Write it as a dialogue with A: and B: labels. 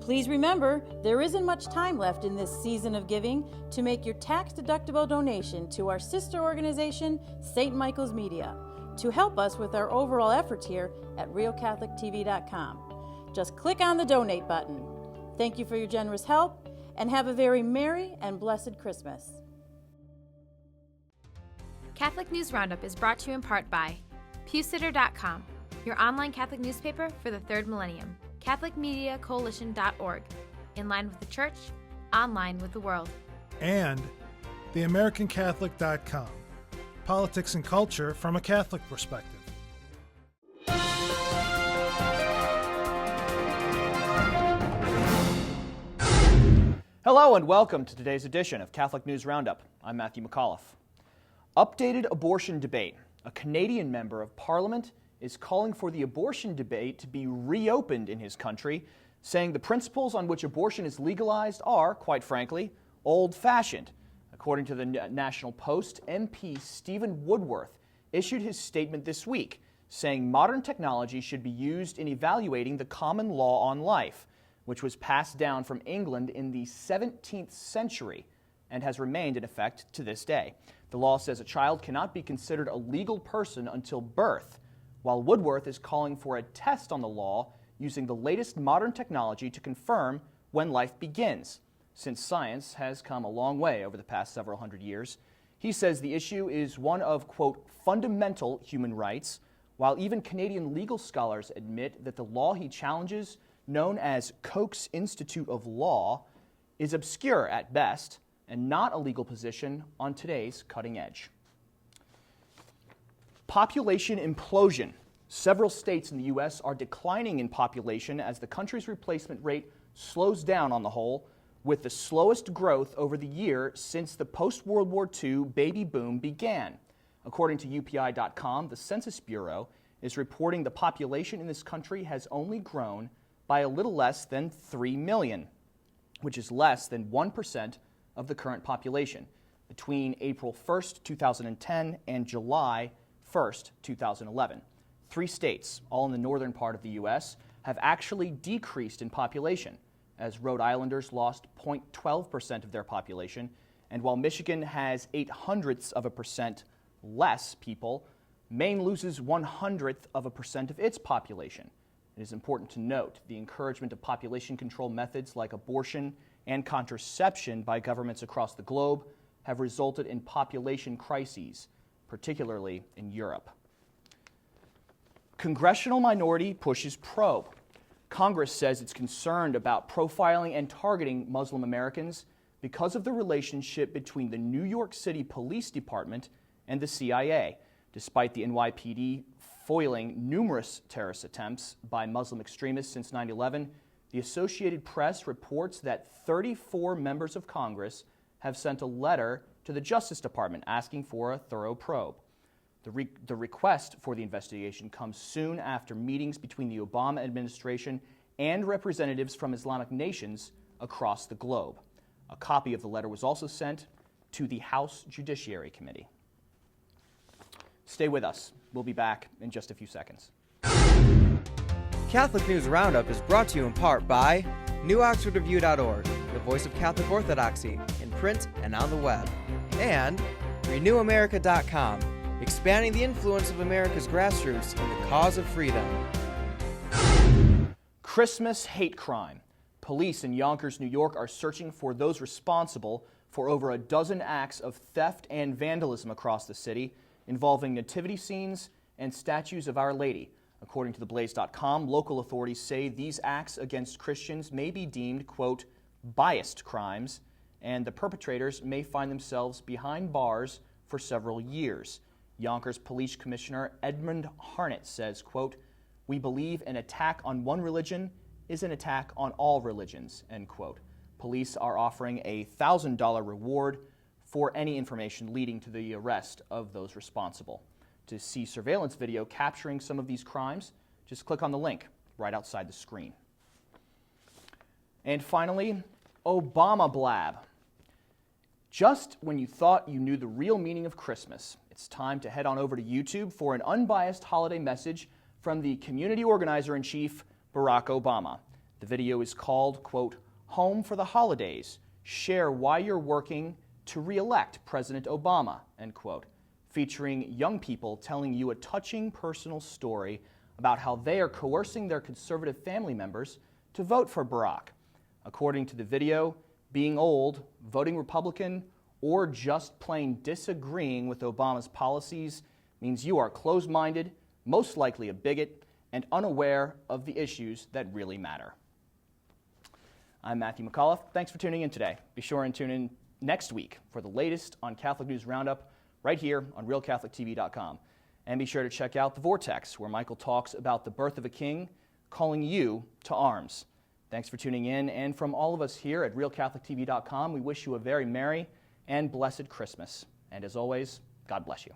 A: Please remember, there isn't much time left in this season of giving to make your tax-deductible donation to our sister organization, St. Michael's Media, to help us with our overall efforts here at RealCatholicTV.com. Just click on the donate button. Thank you for your generous help, and have a very Merry and blessed Christmas.
B: Catholic News Roundup is brought to you in part by PewSitter.com, your online Catholic newspaper for the third millennium. CatholicMediaCoalition.org, in line with the Church, online with the world.
C: And TheAmericanCatholic.com, politics and culture from a Catholic perspective.
D: Hello and welcome to today's edition of Catholic News Roundup. I'm Matthew McAuliffe. Updated abortion debate. A Canadian member of Parliament is calling for the abortion debate to be reopened in his country, saying the principles on which abortion is legalized are, quite frankly, old-fashioned. According to the National Post, MP Stephen Woodworth issued his statement this week, saying modern technology should be used in evaluating the common law on life, which was passed down from England in the 17th century and has remained in effect to this day. The law says a child cannot be considered a legal person until birth, while Woodworth is calling for a test on the law using the latest modern technology to confirm when life begins. Since science has come a long way over the past several hundred years, he says the issue is one of, quote, fundamental human rights, while even Canadian legal scholars admit that the law he challenges, known as Koch's Institute of Law, is obscure at best and not a legal position on today's cutting edge. Population implosion. Several states in the U.S. are declining in population as the country's replacement rate slows down on the whole, with the slowest growth over the year since the post-World War II baby boom began. According to UPI.com, the Census Bureau is reporting the population in this country has only grown by a little less than 3 million, which is less than 1% of the current population, between April 1st, 2010 and July 1st, 2011. 3 states, all in the northern part of the U.S., have actually decreased in population, as Rhode Islanders lost 0.12% of their population, and while Michigan has 0.08% less people, Maine loses 0.01% of its population. It is important to note the encouragement of population control methods like abortion and contraception by governments across the globe have resulted in population crises, particularly in Europe. Congressional minority pushes probe. Congress says it's concerned about profiling and targeting Muslim Americans because of the relationship between the New York City Police Department and the CIA, despite the NYPD foiling numerous terrorist attempts by Muslim extremists since 9/11. The Associated Press reports that 34 members of Congress have sent a letter to the Justice Department asking for a thorough probe. The request for the investigation comes soon after meetings between the Obama administration and representatives from Islamic nations across the globe. A copy of the letter was also sent to the House Judiciary Committee. Stay with us. We'll be back in just a few seconds.
E: Catholic News Roundup is brought to you in part by NewOxfordReview.org, the voice of Catholic Orthodoxy, in print and on the web, and RenewAmerica.com, expanding the influence of America's grassroots in the cause of freedom.
D: Christmas hate crime. Police in Yonkers, New York are searching for those responsible for over a dozen acts of theft and vandalism across the city, involving nativity scenes and statues of Our Lady. According to theblaze.com, local authorities say these acts against Christians may be deemed, quote, biased crimes, and the perpetrators may find themselves behind bars for several years. Yonkers Police Commissioner Edmund Harnett says, quote, we believe an attack on one religion is an attack on all religions, end quote. Police are offering a $1,000 reward for any information leading to the arrest of those responsible. To see surveillance video capturing some of these crimes, just click on the link right outside the screen. And finally, Obama-Blab. Just when you thought you knew the real meaning of Christmas, it's time to head on over to YouTube for an unbiased holiday message from the community organizer-in-chief, Barack Obama. The video is called, quote, "Home for the Holidays. Share why you're working to re-elect President Obama," end quote, featuring young people telling you a touching personal story about how they are coercing their conservative family members to vote for Barack. According to the video, being old, voting Republican, or just plain disagreeing with Obama's policies means you are closed-minded, most likely a bigot, and unaware of the issues that really matter. I'm Matthew McAuliffe. Thanks for tuning in today. Be sure and tune in next week for the latest on Catholic News Roundup right here on RealCatholicTV.com. And be sure to check out The Vortex, where Michael talks about the birth of a king, calling you to arms. Thanks for tuning in, and from all of us here at RealCatholicTV.com, we wish you a very merry and blessed Christmas. And as always, God bless you.